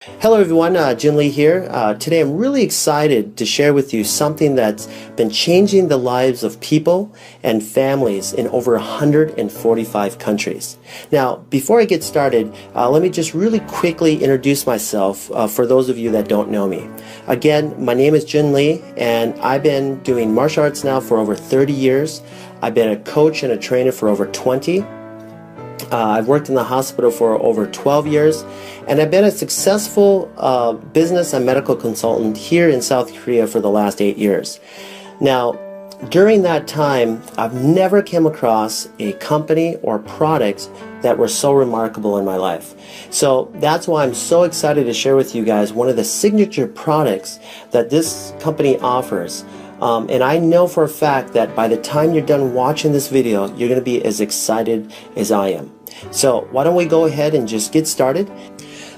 Hello everyone, Jin Lee here. Today I'm really excited to share with you something that's been changing the lives of people and families in over 145 countries. Now, before I get started, let me just really quickly introduce myself for those of you that don't know me. Again, my name is Jin Lee and I've been doing martial arts now for over 30 years. I've been a coach and a trainer for over 20. I've worked in the hospital for over 12 years, and I've been a successful business and medical consultant here in South Korea for the last 8 years. Now, during that time, I've never came across a company or products that were so remarkable in my life. So that's why I'm so excited to share with you guys one of the signature products that this company offers. And I know for a fact that by the time you're done watching this video, you're going to be as excited as I am. So why don't we go ahead and just get started?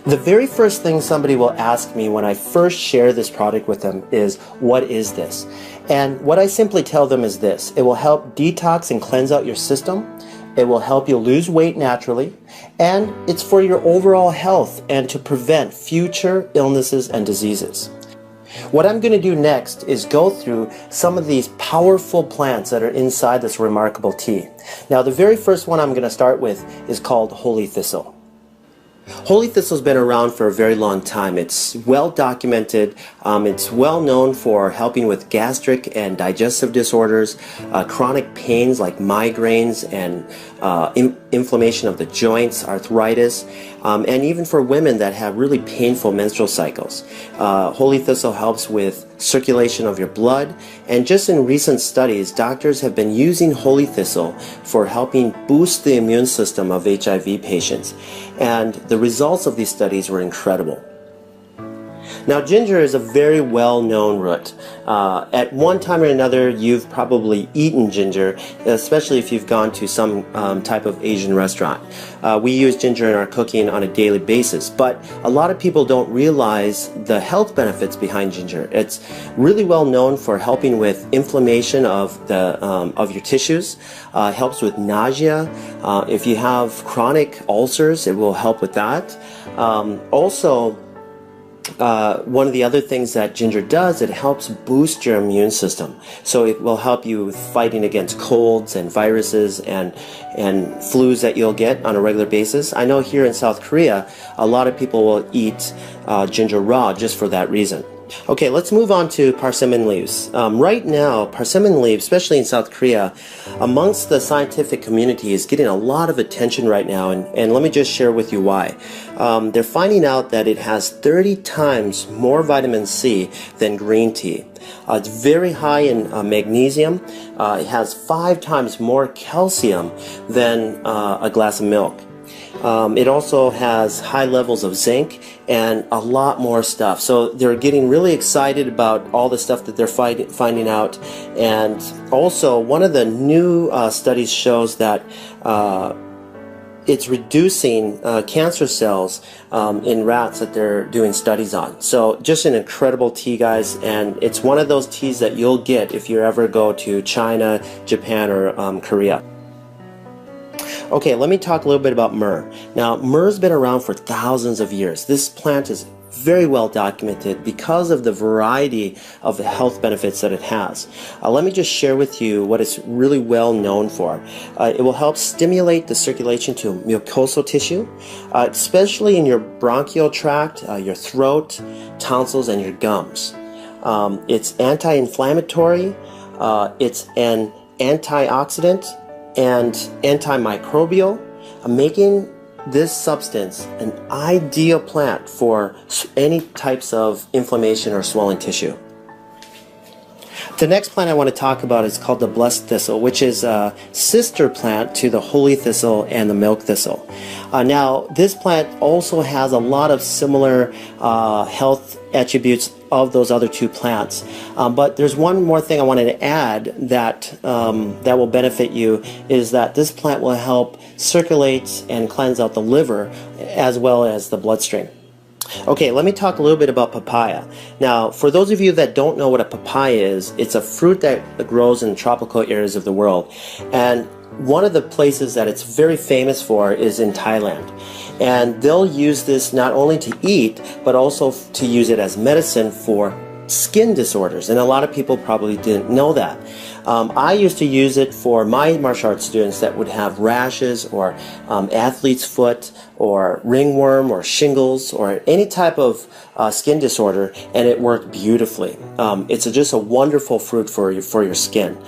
The very first thing somebody will ask me when I first share this product with them is, what is this? And what I simply tell them is this: it will help detox and cleanse out your system. It will help you lose weight naturally, and it's for your overall health and to prevent future illnesses and diseases. What I'm going to do next is go through some of these powerful plants that are inside this remarkable tea. Now, the very first one I'm going to start with is called holy thistle. Holy thistle's been around for a very long time. It's well documented. It's well known for helping with gastric and digestive disorders, chronic pains like migraines and inflammation of the joints, arthritis, and even for women that have really painful menstrual cycles. Holy thistle helps with circulation of your blood, and just in recent studies, doctors have been using holy thistle for helping boost the immune system of HIV patients, and the results of these studies were incredible. Now, ginger is a very well-known root. At one time or another, you've probably eaten ginger, especially if you've gone to some type of Asian restaurant. We use ginger in our cooking on a daily basis, but a lot of people don't realize the health benefits behind ginger. It's really well known for helping with inflammation of your tissues. Helps with nausea. If you have chronic ulcers, it will help with that. One of the other things that ginger does, it helps boost your immune system. So it will help you with fighting against colds and viruses and flus that you'll get on a regular basis. I know here in South Korea, a lot of people will eat ginger raw just for that reason. Okay, let's move on to persimmon leaves. Right now, persimmon leaves, especially in South Korea, amongst the scientific community is getting a lot of attention right now, and let me just share with you why. They're finding out that it has 30 times more vitamin C than green tea. It's very high in magnesium. It has 5 times more calcium than a glass of milk. It also has high levels of zinc and a lot more stuff. So they're getting really excited about all the stuff that they're finding out. And also, one of the new studies shows that it's reducing cancer cells in rats that they're doing studies on. So just an incredible tea, guys, and it's one of those teas that you'll get if you ever go to China, Japan, or Korea. Okay, let me talk a little bit about myrrh. Now, myrrh's been around for thousands of years. This plant is very well documented because of the variety of the health benefits that it has. Let me just share with you what it's really well known for. It will help stimulate the circulation to mucosal tissue, especially in your bronchial tract, your throat, tonsils, and your gums. It's anti-inflammatory, it's an antioxidant, and antimicrobial, making this substance an ideal plant for any types of inflammation or swelling tissue. The next plant I want to talk about is called the blessed thistle, which is a sister plant to the holy thistle and the milk thistle. Now, this plant also has a lot of similar health attributes of those other two plants, but there's one more thing I wanted to add that that will benefit you, is that this plant will help circulate and cleanse out the liver as well as the bloodstream. Okay, let me talk a little bit about papaya. Now, for those of you that don't know what a papaya is, it's a fruit that grows in tropical areas of the world. And one of the places that it's very famous for is in Thailand. And they'll use this not only to eat, but also to use it as medicine for skin disorders. And a lot of people probably didn't know that. I used to use it for my martial arts students that would have rashes or athlete's foot or ringworm or shingles or any type of skin disorder, and it worked beautifully. It's just a wonderful fruit for your skin.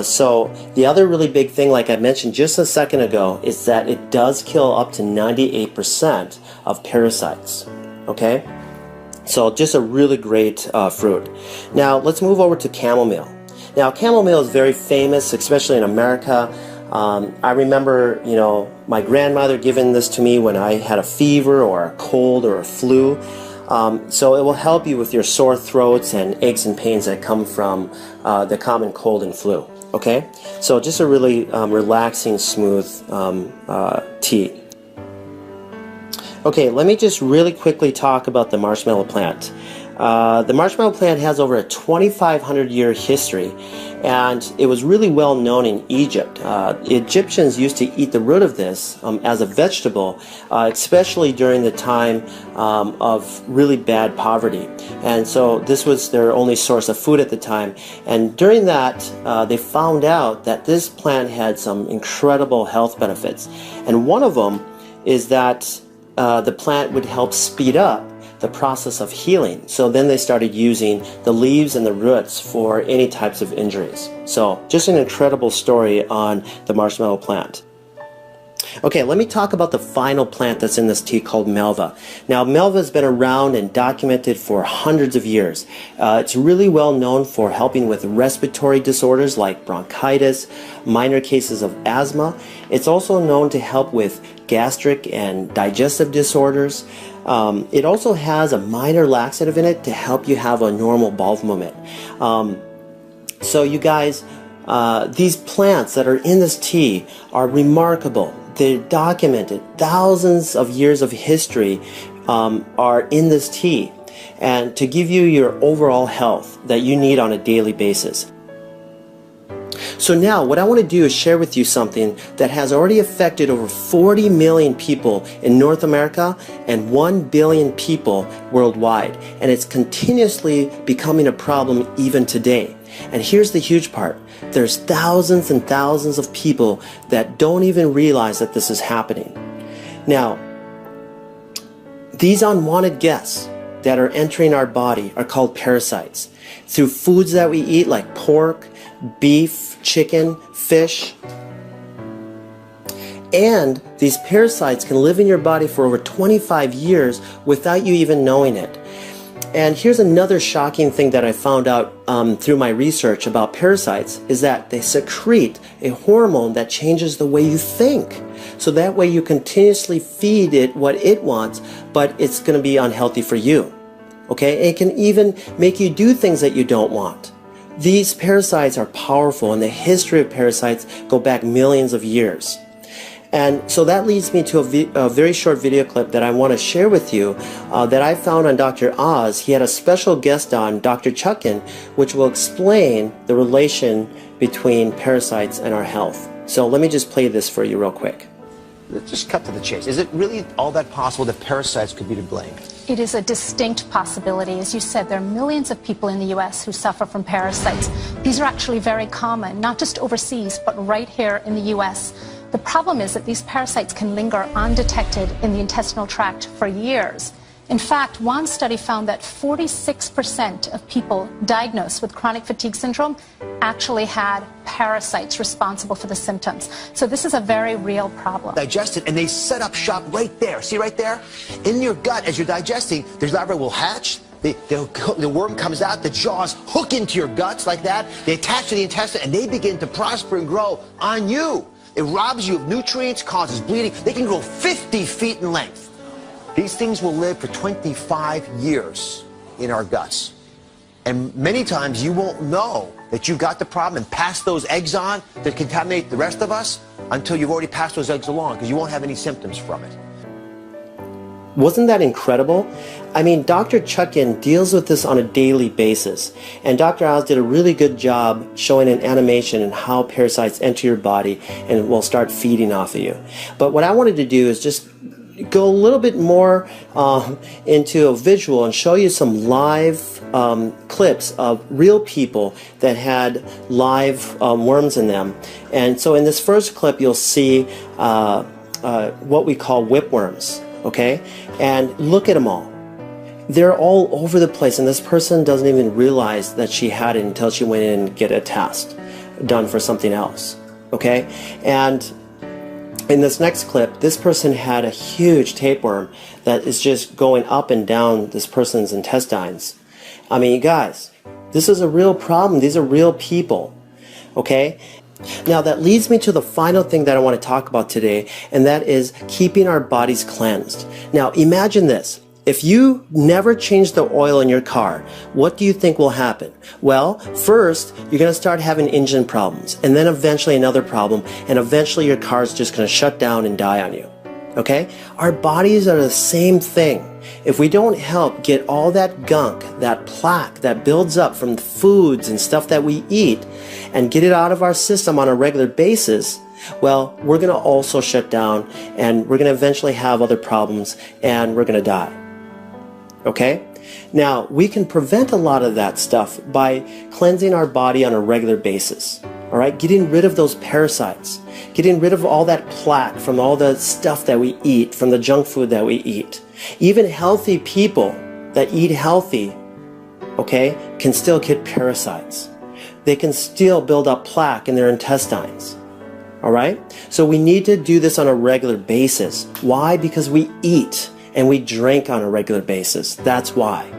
So the other really big thing, like I mentioned just a second ago, is that it does kill up to 98% of parasites. Okay? So just a really great fruit. Now let's move over to chamomile. Now chamomile is very famous, especially in America. I remember, my grandmother giving this to me when I had a fever or a cold or a flu. So it will help you with your sore throats and aches and pains that come from the common cold and flu. Okay? So just a really relaxing, smooth tea. Okay, let me just really quickly talk about the marshmallow plant. The marshmallow plant has over a 2,500-year history, and it was really well known in Egypt. Egyptians used to eat the root of this as a vegetable, especially during the time of really bad poverty. And so this was their only source of food at the time. And during that, they found out that this plant had some incredible health benefits. And one of them is that the plant would help speed up the process of healing. So then they started using the leaves and the roots for any types of injuries. So just an incredible story on the marshmallow plant. Okay, let me talk about the final plant that's in this tea called Melva. Now, Melva has been around and documented for hundreds of years. It's really well known for helping with respiratory disorders like bronchitis, minor cases of asthma. It's also known to help with gastric and digestive disorders. It also has a minor laxative in it to help you have a normal bowel movement. So you guys, these plants that are in this tea are remarkable. They're documented. Thousands of years of history are in this tea, and to give you your overall health that you need on a daily basis. So now what I want to do is share with you something that has already affected over 40 million people in North America and 1 billion people worldwide, and it's continuously becoming a problem even today. And here's the huge part. There's thousands and thousands of people that don't even realize that this is happening. Now, these unwanted guests that are entering our body are called parasites. Through foods that we eat like pork, beef, chicken, fish. And these parasites can live in your body for over 25 years without you even knowing it. And here's another shocking thing that I found out through my research about parasites is that they secrete a hormone that changes the way you think. So that way you continuously feed it what it wants, but it's going to be unhealthy for you. Okay? It can even make you do things that you don't want. These parasites are powerful, and the history of parasites go back millions of years. And so that leads me to a very short video clip that I want to share with you that I found on Dr. Oz. He had a special guest on, Dr. Chuckin, which will explain the relation between parasites and our health. So let me just play this for you real quick. Let's just cut to the chase. Is it really all that possible that parasites could be to blame? It is a distinct possibility. As you said, there are millions of people in the U.S. who suffer from parasites. These are actually very common, not just overseas, but right here in the U.S. The problem is that these parasites can linger undetected in the intestinal tract for years. In fact, one study found that 46% of people diagnosed with chronic fatigue syndrome actually had parasites responsible for the symptoms. So this is a very real problem. Digest it, and they set up shop right there. See right there? In your gut, as you're digesting, there's larvae will hatch. The worm comes out, the jaws hook into your guts like that. They attach to the intestine, and they begin to prosper and grow on you. It robs you of nutrients, causes bleeding. They can grow 50 feet in length. These things will live for 25 years in our guts. And many times you won't know that you got the problem and pass those eggs on that contaminate the rest of us until you've already passed those eggs along, because you won't have any symptoms from it. Wasn't that incredible? I mean, Dr. Chuckin deals with this on a daily basis, and Dr. Oz did a really good job showing an animation and how parasites enter your body and will start feeding off of you. But what I wanted to do is just go a little bit more into a visual and show you some live clips of real people that had live worms in them. And so in this first clip, you'll see what we call whipworms, okay? And look at them all. They're all over the place, and this person doesn't even realize that she had it until she went in and get a test done for something else, okay? And in this next clip, this person had a huge tapeworm that is just going up and down this person's intestines. I mean, you guys, this is a real problem. These are real people, okay? Now that leads me to the final thing that I want to talk about today, and that is keeping our bodies cleansed. Now imagine this. If you never change the oil in your car, what do you think will happen? Well, first, you're going to start having engine problems, and then eventually another problem, and eventually your car's just going to shut down and die on you. Okay? Our bodies are the same thing. If we don't help get all that gunk, that plaque that builds up from the foods and stuff that we eat, and get it out of our system on a regular basis, well, we're going to also shut down, and we're going to eventually have other problems, and we're going to die. Okay? Now, we can prevent a lot of that stuff by cleansing our body on a regular basis. All right? Getting rid of those parasites. Getting rid of all that plaque from all the stuff that we eat, from the junk food that we eat. Even healthy people that eat healthy, okay, can still get parasites. They can still build up plaque in their intestines. All right? So we need to do this on a regular basis. Why? Because we eat and we drink on a regular basis. That's why.